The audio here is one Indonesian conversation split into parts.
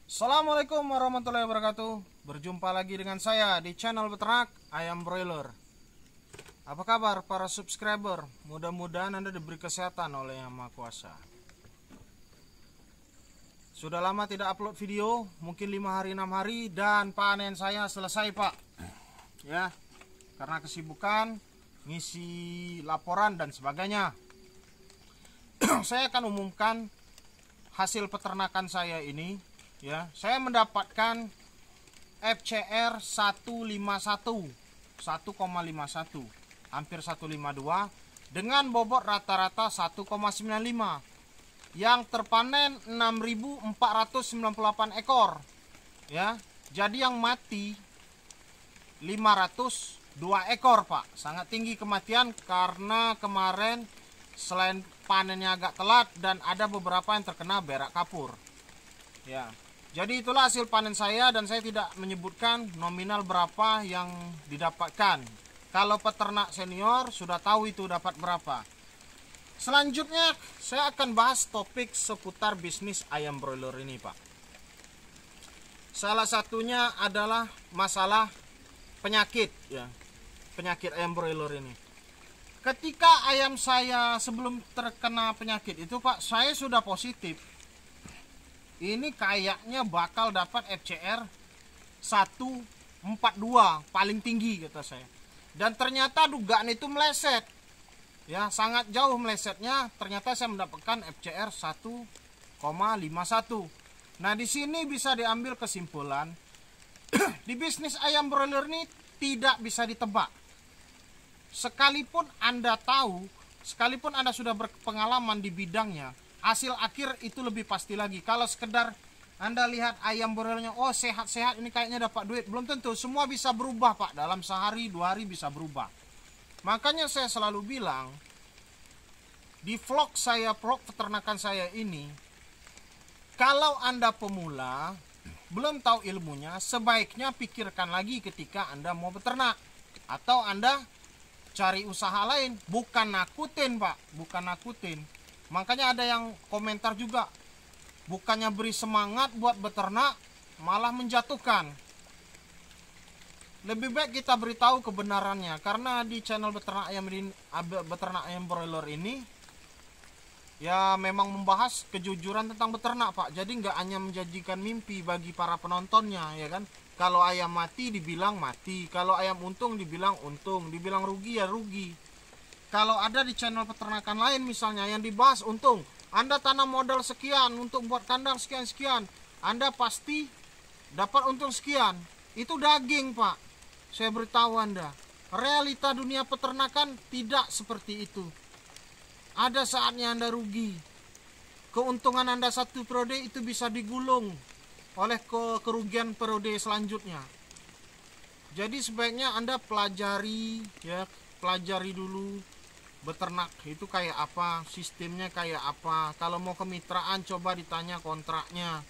Assalamualaikum warahmatullahi wabarakatuh. Berjumpa lagi dengan saya di channel Beternak Ayam Broiler. Apa kabar para subscriber? Mudah-mudahan Anda diberi kesehatan oleh Yang Maha Kuasa. Sudah lama tidak upload video, mungkin 5 hari 6 hari, dan panen saya selesai, Pak. Ya, karena kesibukan ngisi laporan dan sebagainya. Saya akan umumkan hasil peternakan saya ini. Ya, saya mendapatkan FCR 151, hampir 152 dengan bobot rata-rata 1,95, yang terpanen 6.498 ekor. Ya, jadi yang mati 502 ekor, Pak. Sangat tinggi kematian karena kemarin selain panennya agak telat dan ada beberapa yang terkena berak kapur. Ya. Jadi itulah hasil panen saya, dan saya tidak menyebutkan nominal berapa yang didapatkan. Kalau peternak senior sudah tahu itu dapat berapa. Selanjutnya saya akan bahas topik seputar bisnis ayam broiler ini, Pak. Salah satunya adalah masalah penyakit, ya. Penyakit ayam broiler ini. Ketika ayam saya sebelum terkena penyakit itu, Pak, saya sudah positif. Ini kayaknya bakal dapat FCR 142 paling tinggi, kata saya. Dan ternyata dugaan itu meleset. Ya, sangat jauh melesetnya. Ternyata saya mendapatkan FCR 1,51. Nah, di sini bisa diambil kesimpulan di bisnis ayam broiler ini tidak bisa ditebak. Sekalipun Anda tahu, sekalipun Anda sudah berpengalaman di bidangnya, hasil akhir itu lebih pasti lagi. Kalau sekedar Anda lihat ayam broilernya, oh sehat-sehat, ini kayaknya dapat duit, belum tentu. Semua bisa berubah, Pak. Dalam sehari 2 hari bisa berubah. Makanya saya selalu bilang di vlog saya, vlog peternakan saya ini, kalau Anda pemula belum tahu ilmunya, sebaiknya pikirkan lagi ketika Anda mau beternak, atau Anda cari usaha lain. Bukan nakutin, Pak, bukan nakutin. Makanya ada yang komentar juga, bukannya beri semangat buat beternak, malah menjatuhkan. Lebih baik kita beritahu kebenarannya, karena di channel beternak ayam broiler ini ya memang membahas kejujuran tentang beternak, Pak. Jadi nggak hanya menjanjikan mimpi bagi para penontonnya, ya kan. Kalau ayam mati dibilang mati, kalau ayam untung dibilang untung, dibilang rugi ya rugi. Kalau ada di channel peternakan lain misalnya yang dibahas untung, Anda tanam modal sekian untuk buat kandang sekian-sekian, Anda pasti dapat untung sekian. Itu daging, Pak. Saya beritahu Anda, realita dunia peternakan tidak seperti itu. Ada saatnya Anda rugi. Keuntungan Anda satu periode itu bisa digulung oleh kerugian periode selanjutnya. Jadi sebaiknya Anda pelajari, ya, pelajari dulu beternak itu kayak apa, sistemnya kayak apa. Kalau mau kemitraan coba ditanya kontraknya.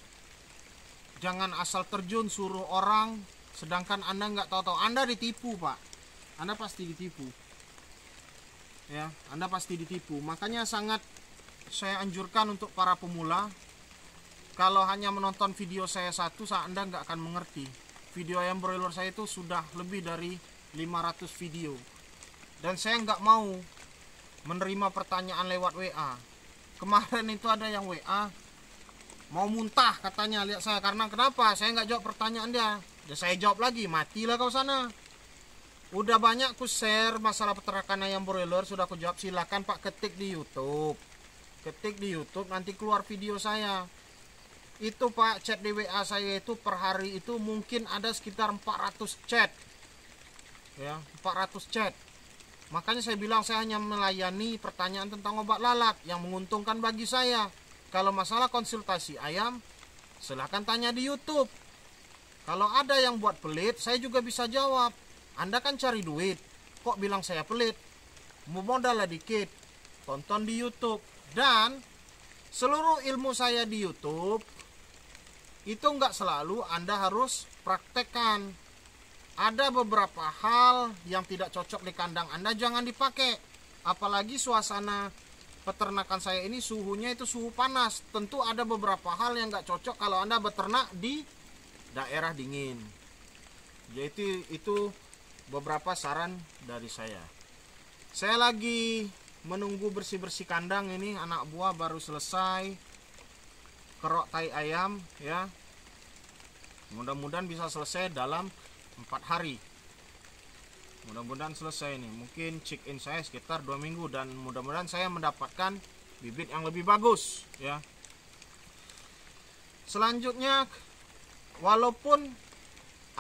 Jangan asal terjun suruh orang sedangkan Anda nggak tahu-tahu. Anda ditipu, Pak. Anda pasti ditipu. Ya, Anda pasti ditipu. Makanya sangat saya anjurkan untuk para pemula, kalau hanya menonton video saya satu, Anda nggak akan mengerti. Video ayam broiler saya itu sudah lebih dari 500 video. Dan saya nggak mau menerima pertanyaan lewat WA. Kemarin itu ada yang WA mau muntah katanya lihat saya, karena kenapa saya nggak jawab pertanyaan dia. Ya saya jawab lagi, matilah kau sana. Udah banyak ku share masalah peternakan ayam broiler, sudah aku jawab. Silakan, Pak, ketik di YouTube. Ketik di YouTube, nanti keluar video saya. Itu, Pak, chat di WA saya itu per hari itu mungkin ada sekitar 400 chat. Ya, 400 chat. Makanya saya bilang saya hanya melayani pertanyaan tentang obat lalat yang menguntungkan bagi saya. Kalau masalah konsultasi ayam, silahkan tanya di YouTube. Kalau ada yang buat pelit, saya juga bisa jawab. Anda kan cari duit, kok bilang saya pelit? Modalnya dikit, tonton di YouTube. Dan seluruh ilmu saya di YouTube itu nggak selalu Anda harus praktekkan. Ada beberapa hal yang tidak cocok di kandang Anda, jangan dipakai. Apalagi suasana peternakan saya ini suhunya itu suhu panas. Tentu ada beberapa hal yang nggak cocok kalau Anda beternak di daerah dingin. Jadi itu beberapa saran dari saya. Saya lagi menunggu bersih-bersih kandang ini, anak buah baru selesai kerok tai ayam ya. Mudah-mudahan bisa selesai dalam 4 hari. Mudah-mudahan selesai nih. Mungkin check in saya sekitar 2 minggu dan mudah-mudahan saya mendapatkan bibit yang lebih bagus ya. Selanjutnya, walaupun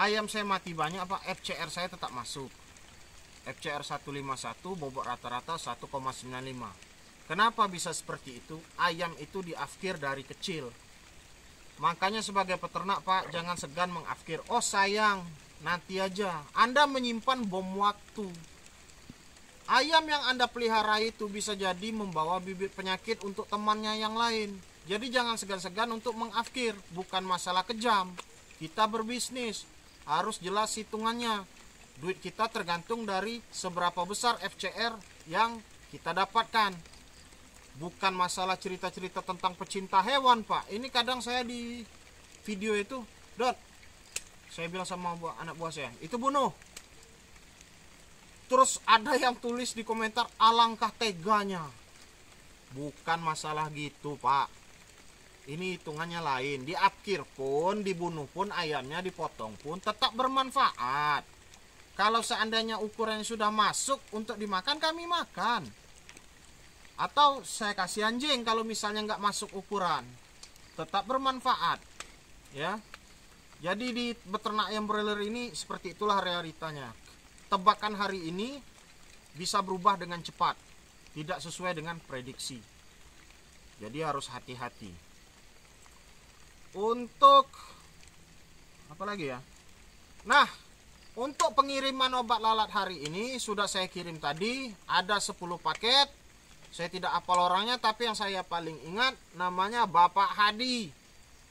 ayam saya mati banyak, FCR saya tetap masuk. FCR 151 bobot rata-rata 1,95. Kenapa bisa seperti itu? Ayam itu diafkir dari kecil. Makanya sebagai peternak Pak, jangan segan mengafkir. Oh sayang, nanti aja. Anda menyimpan bom waktu. Ayam yang Anda pelihara itu bisa jadi membawa bibit penyakit untuk temannya yang lain. Jadi jangan segan-segan untuk mengafkir. Bukan masalah kejam. Kita berbisnis, harus jelas hitungannya. Duit kita tergantung dari seberapa besar FCR yang kita dapatkan. Bukan masalah cerita-cerita tentang pecinta hewan Pak. Ini kadang saya di video itu, Dot, saya bilang sama anak buah saya, itu bunuh. Terus ada yang tulis di komentar, alangkah teganya. Bukan masalah gitu Pak. Ini hitungannya lain. Diafkir pun, dibunuh pun, ayamnya dipotong pun tetap bermanfaat. Kalau seandainya ukurannya sudah masuk untuk dimakan, kami makan. Atau saya kasih anjing kalau misalnya nggak masuk ukuran, tetap bermanfaat ya. Jadi di beternak ayam broiler ini seperti itulah realitanya. Tebakan hari ini bisa berubah dengan cepat, tidak sesuai dengan prediksi. Jadi harus hati-hati. Untuk apa lagi ya? Nah, untuk pengiriman obat lalat hari ini sudah saya kirim tadi, ada 10 paket. Saya tidak hafal orangnya, tapi yang saya paling ingat namanya Bapak Hadi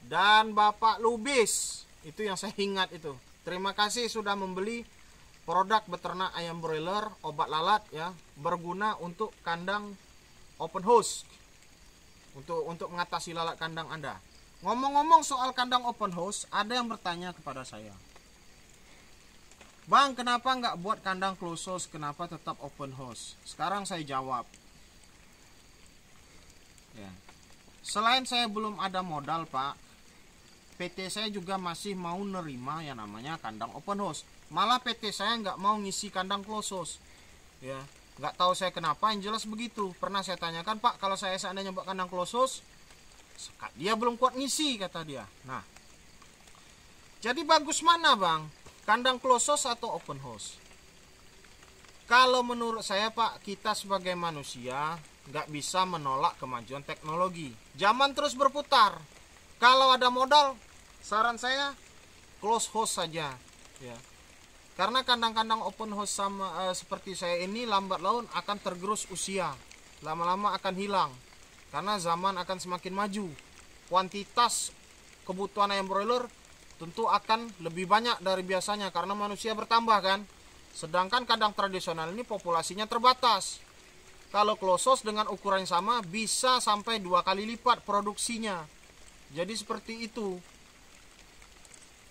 dan Bapak Lubis. Itu yang saya ingat itu. Terima kasih sudah membeli produk beternak ayam broiler obat lalat ya, berguna untuk kandang open house. Untuk mengatasi lalat kandang Anda. Ngomong-ngomong soal kandang open house, ada yang bertanya kepada saya, Bang, kenapa nggak buat kandang close house? Kenapa tetap open house? Sekarang saya jawab. Ya. Selain saya belum ada modal Pak, PT saya juga masih mau nerima yang namanya kandang open house. Malah PT saya nggak mau ngisi kandang close house. Ya, nggak tahu saya kenapa, yang jelas begitu. Pernah saya tanyakan, Pak, kalau saya seandainya buat kandang close house, dia belum kuat ngisi kata dia. Nah, jadi bagus mana Bang? Kandang close house atau open house? Kalau menurut saya Pak, kita sebagai manusia nggak bisa menolak kemajuan teknologi. Zaman terus berputar. Kalau ada modal, saran saya close house saja. Ya. Karena kandang-kandang open house sama seperti saya ini lambat laun akan tergerus usia. Lama-lama akan hilang. Karena zaman akan semakin maju. Kuantitas kebutuhan ayam broiler tentu akan lebih banyak dari biasanya karena manusia bertambah kan. Sedangkan kandang tradisional ini populasinya terbatas. Kalau close house dengan ukuran yang sama bisa sampai 2 kali lipat produksinya. Jadi seperti itu.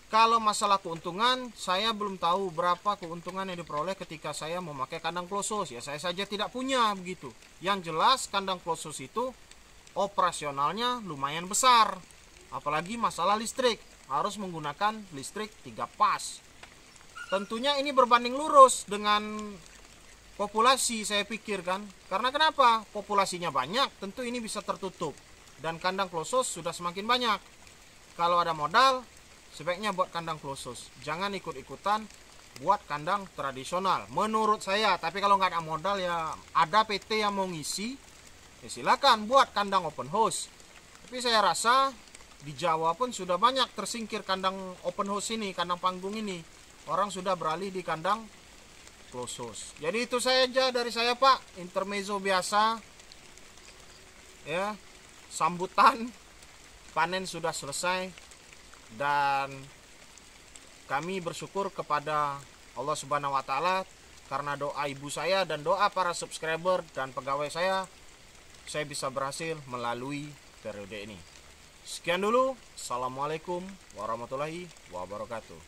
Kalau masalah keuntungan, saya belum tahu berapa keuntungan yang diperoleh ketika saya memakai kandang close house. Ya saya saja tidak punya begitu. Yang jelas kandang close house itu operasionalnya lumayan besar. Apalagi masalah listrik. Harus menggunakan listrik 3 pas. Tentunya ini berbanding lurus dengan populasi saya pikir kan. Karena kenapa? Populasinya banyak, tentu ini bisa tertutup. Dan kandang close house sudah semakin banyak. Kalau ada modal, sebaiknya buat kandang close house. Jangan ikut-ikutan buat kandang tradisional. Menurut saya, tapi kalau nggak ada modal ya ada PT yang mau ngisi, ya silakan buat kandang open house. Tapi saya rasa di Jawa pun sudah banyak tersingkir kandang open house ini, kandang panggung ini. Orang sudah beralih di kandang close house. Jadi itu saja dari saya Pak, intermezzo biasa ya, sambutan panen sudah selesai dan kami bersyukur kepada Allah Subhanahu wa taala karena doa ibu saya dan doa para subscriber dan pegawai saya saya bisa berhasil melalui periode ini. Sekian dulu. Assalamualaikum warahmatullahi wabarakatuh.